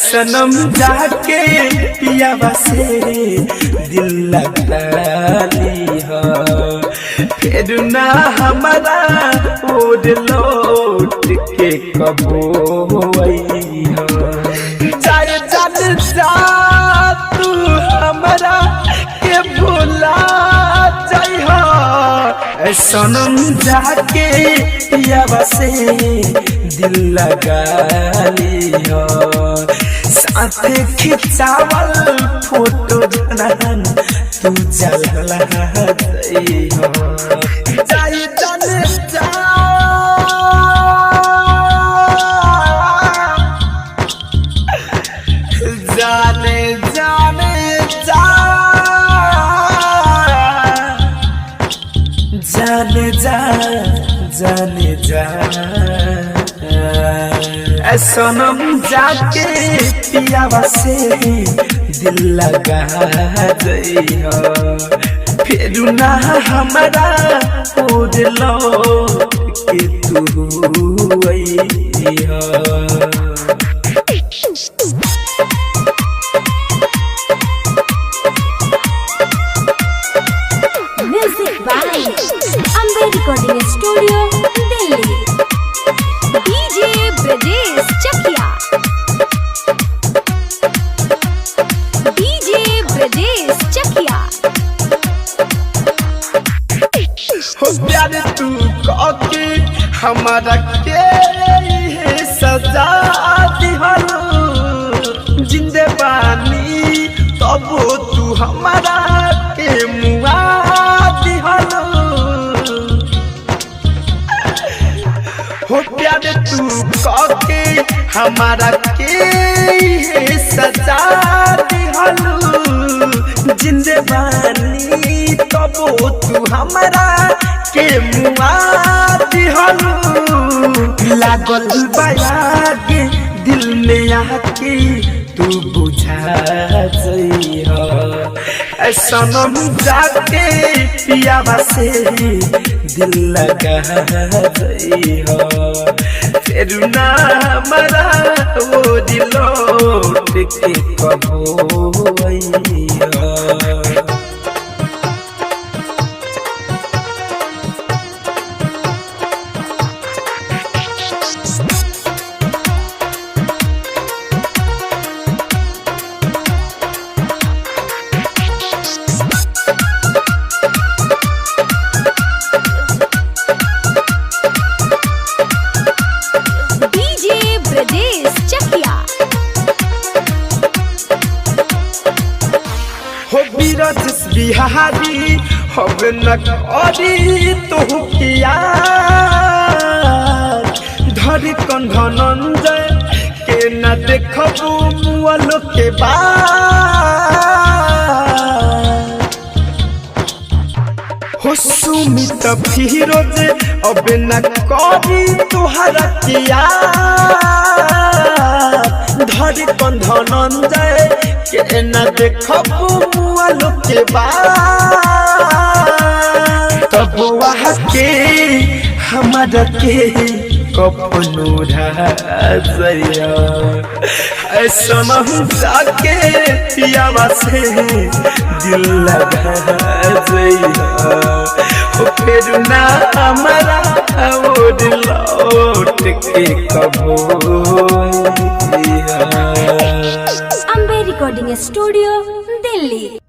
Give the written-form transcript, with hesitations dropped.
सनम जाके पियावा से दिल लगा लिया फिर ना हमारा ओर लौट के कबो आइया जाए जान जा तू हमारा के भुला जाइहा सनम जाके पियावा से दिल लगा लिया साथ खिंचावल फोटो रहन तू जला जाइहा जाए जान जा जाने जाने जा जाने जा जाने जा सनम जाके पियावा से दिल लगा जाइहा फिर ना हमारा ओर लौट के तू आइहा Music by Amber Recording Studio, Delhi. DJ Brajesh Chakia. DJ Brajesh Chakia. हो प्यार तू काके हमारा के सजा दिहलो जिंदे बानी तब तू हमारा के मुआ दिहलो हो प्यार तू काके हमारा के सजा दिहलो जिंदे बानी तब तू हमारा के मुआ दिहलो लागल बायागे दिल में आके तू बुझा जाइहा सनम जाके पियावा से दिल लगा जाइहा फिर ना हमारा वो दिल लौट के कबो आइहा DJ Brajesh Chakia. हो बीरज बिहारी अब न करी तो किया धर कंधनंजय के न देखबू मुअलो के बाद हो सुमित फिरोज अब न करी तुहरा किया धर कंधनंजय के न देखबू मुअलो के बाद तब वहाँ के हमारा के कपनो राजया सनम जाके पियावा से दिल लगा जाइहा फिर ना हमारा ओर लौट के कबो आइहा Amber Recording Studio, Delhi.